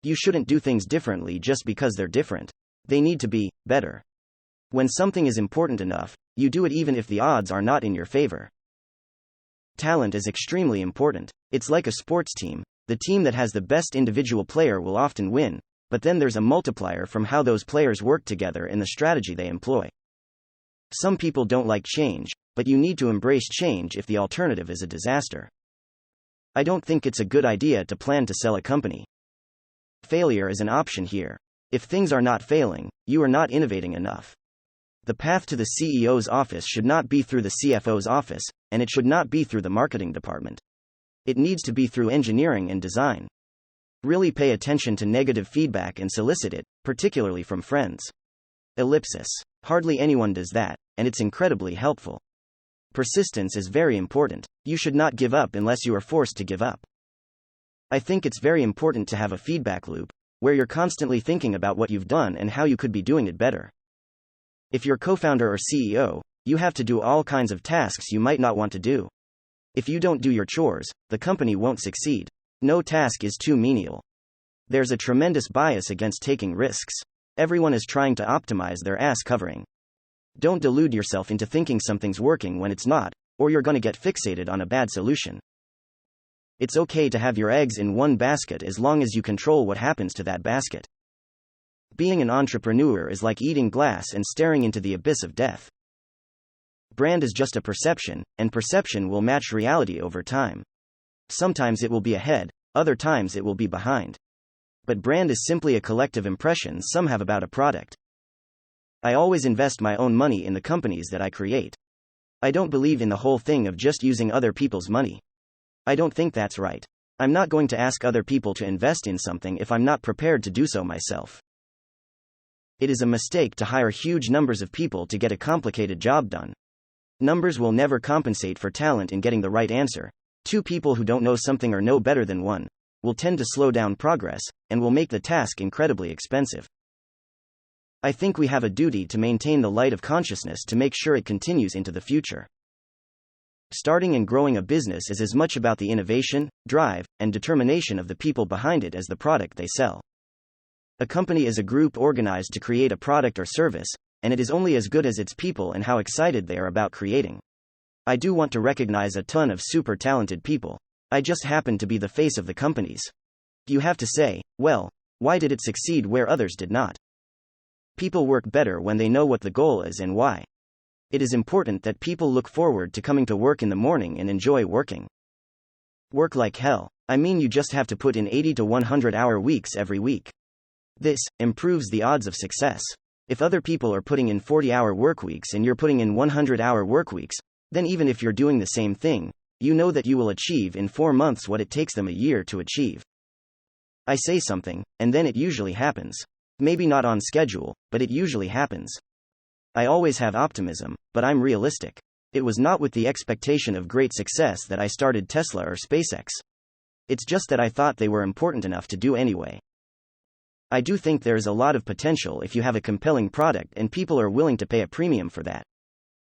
You shouldn't do things differently just because they're different. They need to be better. When something is important enough, you do it even if the odds are not in your favor. Talent is extremely important. It's like a sports team. The team that has the best individual player will often win, but then there's a multiplier from how those players work together and the strategy they employ. Some people don't like change, but you need to embrace change if the alternative is a disaster. I don't think it's a good idea to plan to sell a company. Failure is an option here. If things are not failing, you are not innovating enough. The path to the CEO's office should not be through the CFO's office, and it should not be through the marketing department. It needs to be through engineering and design. Really pay attention to negative feedback and solicit it, particularly from friends. Ellipsis. Hardly anyone does that, and it's incredibly helpful. Persistence is very important. You should not give up unless you are forced to give up. I think it's very important to have a feedback loop, where you're constantly thinking about what you've done and how you could be doing it better. If you're co-founder or CEO, you have to do all kinds of tasks you might not want to do. If you don't do your chores, the company won't succeed. No task is too menial. There's a tremendous bias against taking risks. Everyone is trying to optimize their ass covering. Don't delude yourself into thinking something's working when it's not, or you're gonna get fixated on a bad solution. It's okay to have your eggs in one basket as long as you control what happens to that basket. Being an entrepreneur is like eating glass and staring into the abyss of death. Brand is just a perception, and perception will match reality over time. Sometimes it will be ahead, other times it will be behind. But brand is simply a collective impression some have about a product. I always invest my own money in the companies that I create. I don't believe in the whole thing of just using other people's money. I don't think that's right. I'm not going to ask other people to invest in something if I'm not prepared to do so myself. It is a mistake to hire huge numbers of people to get a complicated job done. Numbers will never compensate for talent in getting the right answer. 2 people who don't know something or know better than 1 will tend to slow down progress, and will make the task incredibly expensive. I think we have a duty to maintain the light of consciousness to make sure it continues into the future. Starting and growing a business is as much about the innovation, drive, and determination of the people behind it as the product they sell. A company is a group organized to create a product or service, and it is only as good as its people and how excited they are about creating. I do want to recognize a ton of super talented people. I just happen to be the face of the companies. You have to say, well, why did it succeed where others did not? People work better when they know what the goal is and why. It is important that people look forward to coming to work in the morning and enjoy working. Work like hell. I mean, you just have to put in 80 to 100-hour weeks every week. This improves the odds of success. If other people are putting in 40-hour work weeks and you're putting in 100-hour work weeks, then even if you're doing the same thing, you know that you will achieve in 4 months what it takes them a year to achieve. I say something, and then it usually happens. Maybe not on schedule, but it usually happens. I always have optimism, but I'm realistic. It was not with the expectation of great success that I started Tesla or SpaceX. It's just that I thought they were important enough to do anyway. I do think there is a lot of potential if you have a compelling product and people are willing to pay a premium for that.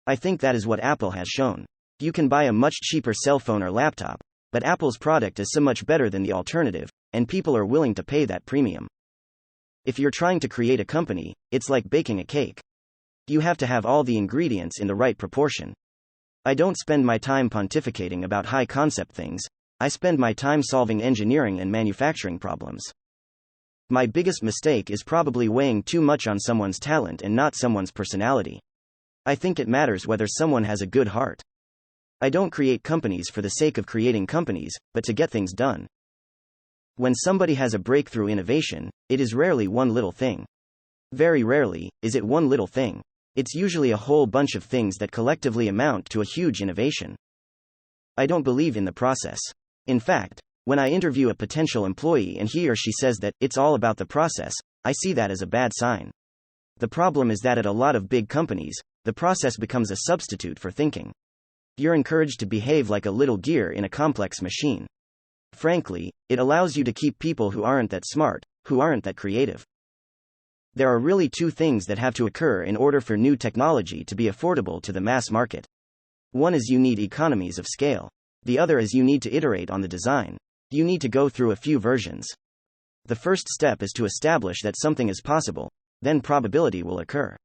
I think that is what Apple has shown. You can buy a much cheaper cell phone or laptop, but Apple's product is so much better than the alternative, and people are willing to pay that premium. If you're trying to create a company, it's like baking a cake. You have to have all the ingredients in the right proportion. I don't spend my time pontificating about high concept things, I spend my time solving engineering and manufacturing problems. My biggest mistake is probably weighing too much on someone's talent and not someone's personality. I think it matters whether someone has a good heart. I don't create companies for the sake of creating companies, but to get things done. When somebody has a breakthrough innovation, it is rarely one little thing. Very rarely is it one little thing. It's usually a whole bunch of things that collectively amount to a huge innovation. I don't believe in the process. In fact, when I interview a potential employee and he or she says that it's all about the process, I see that as a bad sign. The problem is that at a lot of big companies, the process becomes a substitute for thinking. You're encouraged to behave like a little gear in a complex machine. Frankly, it allows you to keep people who aren't that smart, who aren't that creative. There are really 2 things that have to occur in order for new technology to be affordable to the mass market. One is you need economies of scale. The other is you need to iterate on the design. You need to go through a few versions. The first step is to establish that something is possible, then probability will occur.